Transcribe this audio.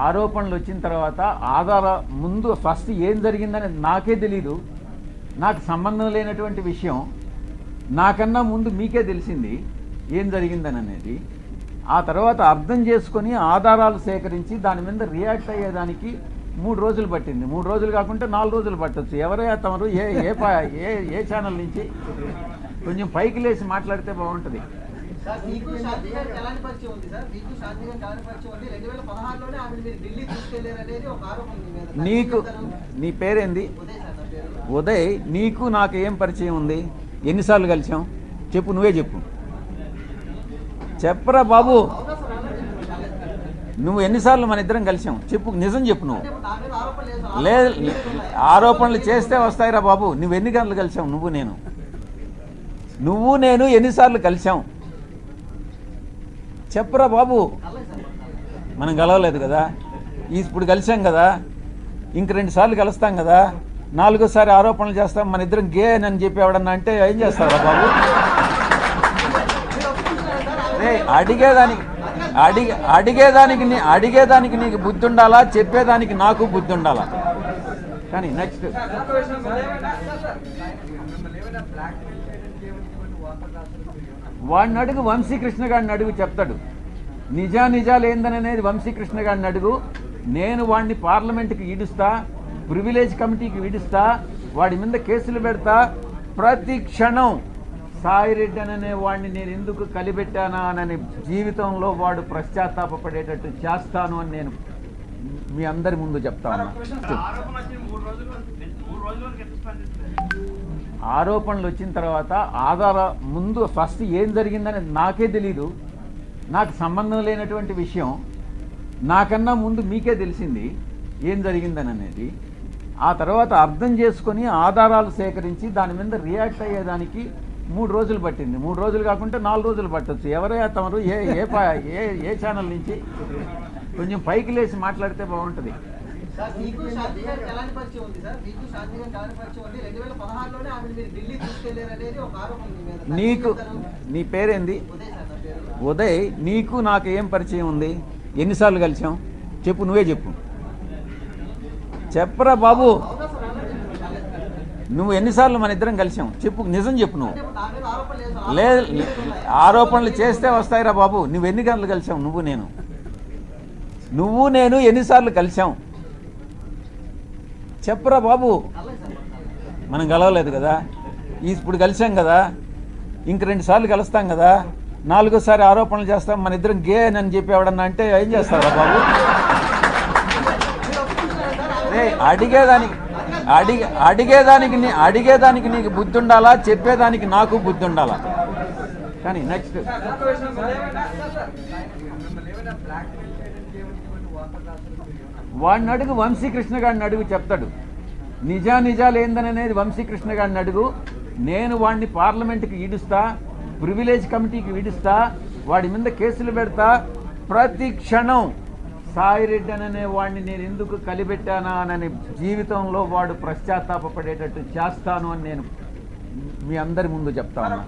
ఆరోపణలు వచ్చిన తర్వాత ముందు ఫస్ట్ ఏం జరిగిందని నాకే తెలీదు. నాకు సంబంధం లేనటువంటి విషయం. నాకన్నా ముందు మీకే తెలిసింది ఏం జరిగిందని అనేది. ఆ తర్వాత అర్థం చేసుకొని ఆధారాలు సేకరించి దాని మీద రియాక్ట్ అయ్యేదానికి 3 రోజులు పట్టింది. 3 రోజులు కాకుంటే 4 రోజులు పట్టొచ్చు. ఎవరైనా తమరు ఏ ఛానల్ నుంచి కొంచెం పైకి లేచి మాట్లాడితే బాగుంటుంది. నీకు నీ పేరేంది? ఉదయ్. నీకు నాకు ఏం పరిచయం ఉంది? ఎన్నిసార్లు కలిసాం చెప్పు, నువ్వే చెప్పు. చెప్పరా బాబు, నువ్వు ఎన్నిసార్లు మన ఇద్దరం కలిసాం చెప్పు, నిజం చెప్పు. నువ్వు లేదు, ఆరోపణలు చేస్తే వస్తాయిరా బాబు. నువ్వు ఎన్ని గంటలు కలిసాం? నువ్వు నేను ఎన్నిసార్లు కలిసాం చెప్పరా బాబు. మనం కలవలేదు కదా, ఇప్పుడు కలిసాం కదా, ఇంక 2 సార్లు కలుస్తాం కదా, 4వసారి ఆరోపణలు చేస్తాం మన ఇద్దరం గే అని చెప్పి ఎవడన్నా అంటే ఏం చేస్తారా బాబు? అడిగేదానికి నీకు బుద్ధి ఉండాలా, చెప్పేదానికి నాకు బుద్ధి ఉండాలా. కానీ నెక్స్ట్ వాడిని అడుగు, వంశీకృష్ణ గారిని అడుగు, చెప్తాడు. నిజాలు ఏందనేది వంశీకృష్ణ గారిని అడుగు. నేను వాడిని పార్లమెంట్కి ఈడుస్తా, ప్రివిలేజ్ కమిటీకి ఈడుస్తా, వాడి మీద కేసులు పెడతా. ప్రతి క్షణం సాయిరెడ్డి అనే వాడిని నేను ఎందుకు కలిపెట్టానా అని జీవితంలో వాడు పశ్చాత్తాపపడేటట్టు చేస్తాను అని నేను మీ అందరి ముందు చెప్తా ఉన్నా. ఆరోపణలు వచ్చిన తర్వాత ముందు ఫస్ట్ ఏం జరిగిందని నాకే తెలీదు. నాకు సంబంధం లేనటువంటి విషయం. నాకన్నా ముందు మీకే తెలిసింది ఏం జరిగిందని అనేది. ఆ తర్వాత అర్థం చేసుకొని ఆధారాలు సేకరించి దాని మీద రియాక్ట్ అయ్యేదానికి 3 రోజులు పట్టింది. 3 రోజులు కాకుంటే 4 రోజులు పట్టొచ్చు. ఎవరైనా తమరు ఏ ఛానల్ నుంచి కొంచెం పైకి లేచి మాట్లాడితే బాగుంటుంది. నీకు నీ పేరేంది? ఉదయ్. నీకు నాకు ఏం పరిచయం ఉంది? ఎన్నిసార్లు కలిసాం చెప్పు, నువ్వే చెప్పు. చెప్పరా బాబు, నువ్వు ఎన్నిసార్లు మన ఇద్దరం కలిసాం చెప్పు, నిజం చెప్పు. నువ్వు లేదు, ఆరోపణలు చేస్తే వస్తాయిరా బాబు. నువ్వు ఎన్ని గంటలు కలిసాం? నువ్వు నేను ఎన్నిసార్లు కలిసాం చెప్పరా బాబు. మనం కలవలేదు కదా, ఇప్పుడు కలిసాం కదా, ఇంక 2 సార్లు కలుస్తాం కదా, 4వసారి ఆరోపణలు చేస్తాం మన ఇద్దరం గే అని చెప్పి ఎవడన్నా అంటే ఏం చేస్తారా బాబు? అడిగేదానికి నీకు బుద్ధి ఉండాలా, చెప్పేదానికి నాకు బుద్ధి ఉండాలా. కానీ నెక్స్ట్ వాడిని అడుగు, వంశీకృష్ణ గారిని అడుగు, చెప్తాడు. నిజాలు ఏందనేది వంశీకృష్ణ గారిని అడుగు. నేను వాడిని పార్లమెంట్కి ఈడుస్తా, ప్రివిలేజ్ కమిటీకి ఈడుస్తా, వాడి మీద కేసులు పెడతా. ప్రతి క్షణం సాయిరెడ్డి అనే వాడిని నేను ఎందుకు కలిపెట్టానా అని జీవితంలో వాడు పశ్చాత్తాపపడేటట్టు చేస్తాను అని నేను మీ అందరి ముందు చెప్తా ఉన్నా.